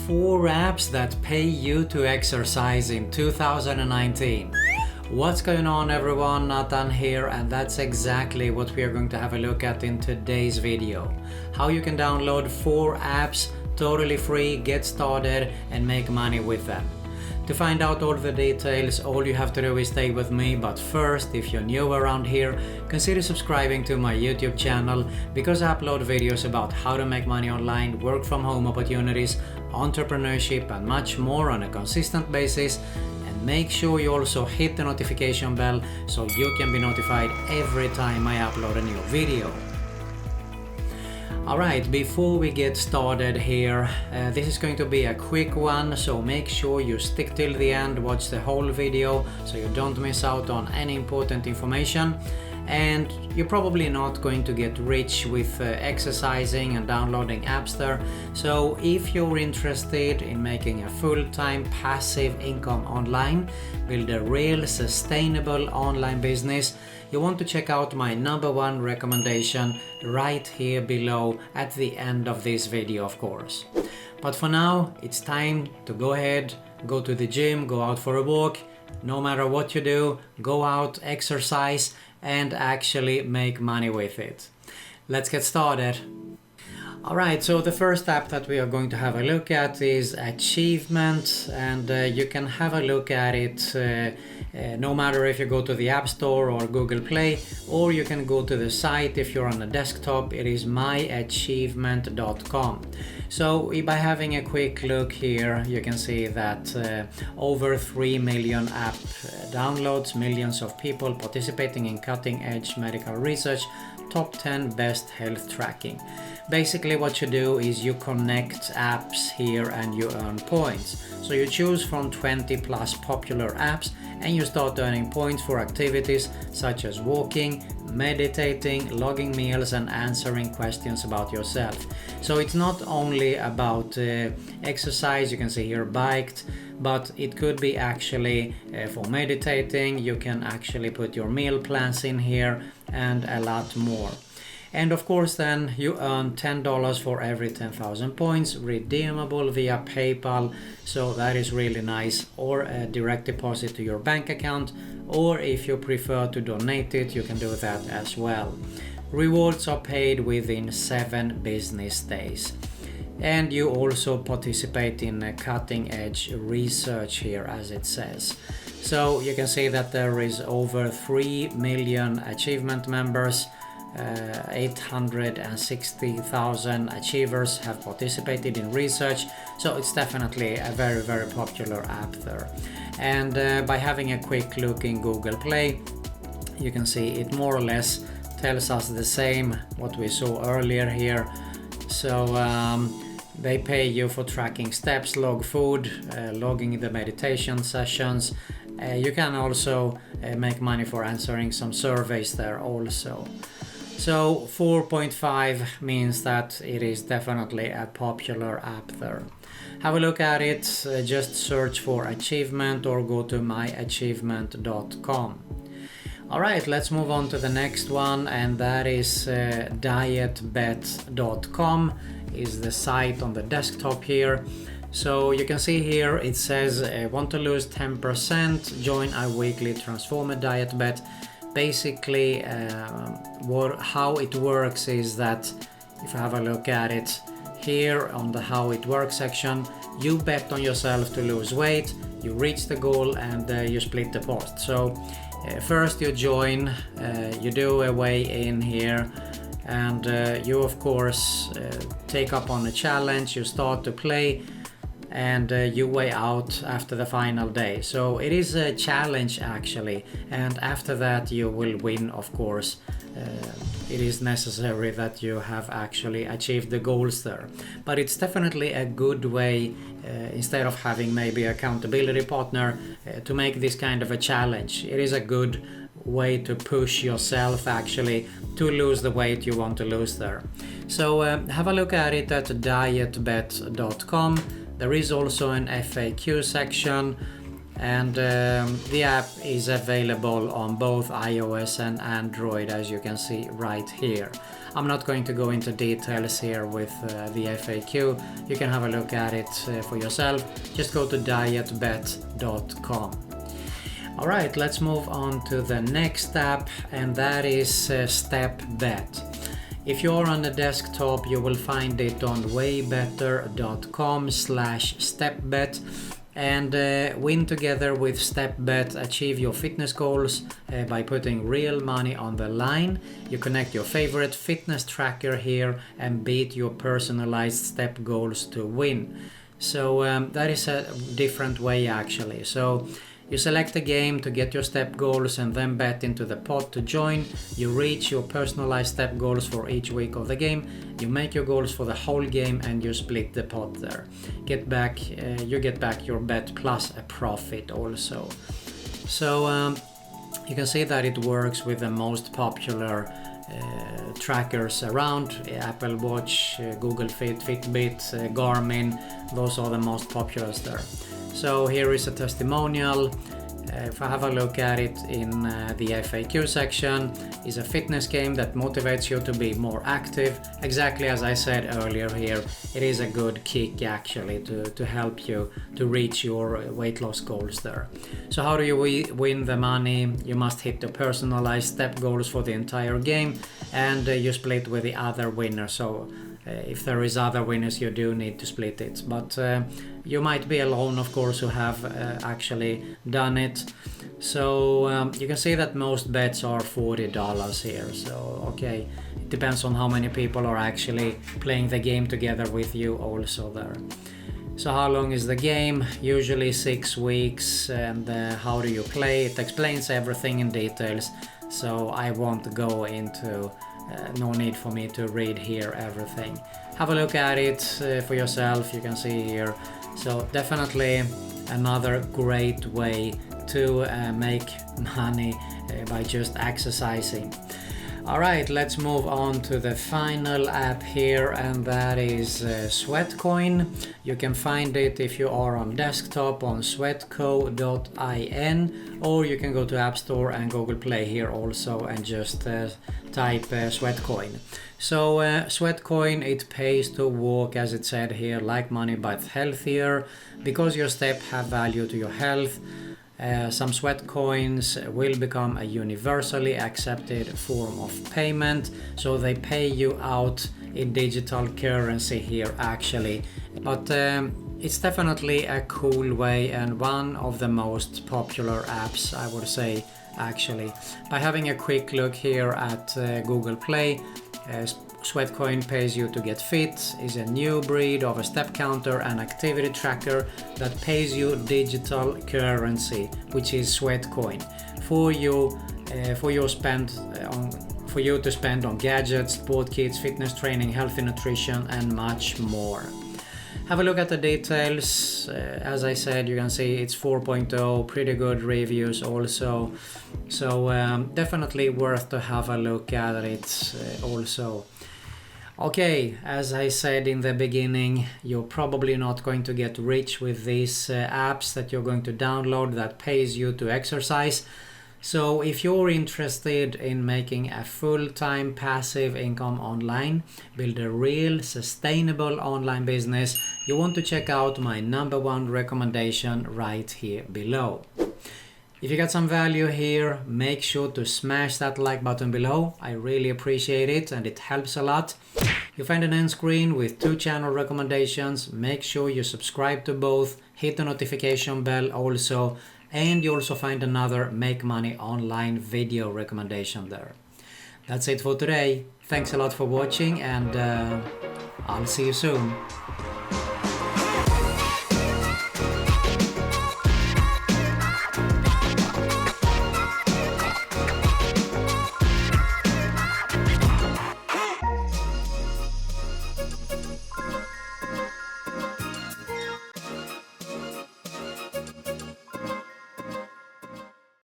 4 apps that pay you to exercise in 2019. What's going on everyone, Nathan here, and that's exactly what we are going to have a look at in today's video. How you can download 4 apps totally free, get started and make money with them. To find out all the details, all you have to do is stay with me, but first, if you're new around here, consider subscribing to my YouTube channel because I upload videos about how to make money online, work from home opportunities, entrepreneurship and much more on a consistent basis. And make sure you also hit the notification bell so you can be notified every time I upload a new video. Alright, before we get started here, this is going to be a quick one, so make sure you stick till the end, watch the whole video so you don't miss out on any important information. And you're probably not going to get rich with exercising and downloading apps there. So if you're interested in making a full-time passive income online, build a real sustainable online business, you want to check out my #1 recommendation right here below at the end of this video, of course. But for now, it's time to go ahead, go to the gym, go out for a walk. No matter what you do, go out, exercise and actually make money with it. Let's get started. Alright, so the first app that we are going to have a look at is Achievement, and you can have a look at it no matter if you go to the App Store or Google Play, or you can go to the site if you're on a desktop. It is myachievement.com. So by having a quick look here, you can see that over 3 million app downloads, millions of people participating in cutting-edge medical research, top 10 best health tracking. Basically what you do is you connect apps here and you earn points. So you choose from 20 plus popular apps and you start earning points for activities such as walking, meditating, logging meals and answering questions about yourself. So it's not only about exercise, you can see here biked, but it could be actually for meditating. You can actually put your meal plans in here and a lot more. And of course then you earn $10 for every 10,000 points, redeemable via PayPal, so that is really nice, or a direct deposit to your bank account, or if you prefer to donate it, you can do that as well. Rewards are paid within 7 business days. And you also participate in cutting edge research here, as it says. So you can see that there is over 3 million achievement members. 860,000 achievers have participated in research, so it's definitely a very popular app there. And by having a quick look in Google Play, you can see it more or less tells us the same what we saw earlier here. So they pay you for tracking steps, log food, logging the meditation sessions. You can also make money for answering some surveys there also. So 4.5 means that it is definitely a popular app there. Have a look at it, just search for Achievement or go to myachievement.com. Alright, let's move on to the next one, and that is Dietbet.com is the site on the desktop here. So you can see here it says want to lose 10%, join our weekly transformer diet bet. Basically how it works is that if you have a look at it here on the how it works section, you bet on yourself to lose weight, you reach the goal and you split the post. So first you join, you do a weigh-in here, and you of course take up on a challenge, you start to play, and you weigh out after the final day. So it is a challenge actually, and after that you will win, of course. It is necessary that you have actually achieved the goals there, but it's definitely a good way instead of having maybe an accountability partner to make this kind of a challenge. It is a good way to push yourself actually to lose the weight you want to lose there. So have a look at it at dietbet.com. There is also an FAQ section and the app is available on both iOS and Android, as you can see right here. I'm not going to go into details here with the FAQ. You can have a look at it for yourself. Just go to dietbet.com. Alright, let's move on to the next app, and that is Stepbet. If you're on the desktop, you will find it on waybetter.com/stepbet, and win together with Stepbet. Achieve your fitness goals by putting real money on the line. You connect your favorite fitness tracker here and beat your personalized step goals to win. So that is a different way actually. So you select a game to get your step goals and then bet into the pot to join. You reach your personalized step goals for each week of the game. You make your goals for the whole game and you split the pot there. You get back your bet plus a profit also. So you can see that it works with the most popular trackers around: Apple Watch, Google Fit, Fitbit, Garmin. Those are the most popular there. So here is a testimonial. If I have a look at it in the FAQ section, is a fitness game that motivates you to be more active. Exactly as I said earlier here, it is a good kick actually to help you to reach your weight loss goals there. So how do you win the money? You must hit the personalized step goals for the entire game, and you split with the other winner. So if there is other winners, you do need to split it, but you might be alone, of course, who have actually done it. So you can see that most bets are $40 here. So okay, it depends on how many people are actually playing the game together with you also there. So how long is the game? Usually 6 weeks. And how do you play? It explains everything in details, so I won't go into no need for me to read here everything. Have a look at it for yourself, you can see here. So definitely another great way to make money by just exercising. Alright, let's move on to the final app here, and that is Sweatcoin. You can find it if you are on desktop on sweatco.in, or you can go to App Store and Google Play here also and just type Sweatcoin. So Sweatcoin, it pays to walk, as it said here, like money but healthier, because your steps have value to your health. Some sweat coins will become a universally accepted form of payment, so they pay you out in digital currency here actually. But it's definitely a cool way and one of the most popular apps, I would say actually. By having a quick look here at Google Play, Sweatcoin pays you to get fit, is a new breed of a step counter and activity tracker that pays you digital currency, which is Sweatcoin, for you to spend on gadgets, sport kits, fitness training, healthy nutrition, and much more. Have a look at the details. As I said, you can see it's 4.0, pretty good reviews also. So definitely worth to have a look at it also. Okay, as I said in the beginning, you're probably not going to get rich with these apps that you're going to download that pays you to exercise. So if you're interested in making a full-time passive income online, build a real sustainable online business, you want to check out my #1 recommendation right here below. If you got some value here, make sure to smash that like button below. I really appreciate it and it helps a lot. You find an end screen with 2 channel recommendations. Make sure you subscribe to both, hit the notification bell also, and you also find another Make Money Online video recommendation there. That's it for today. Thanks a lot for watching, and I'll see you soon.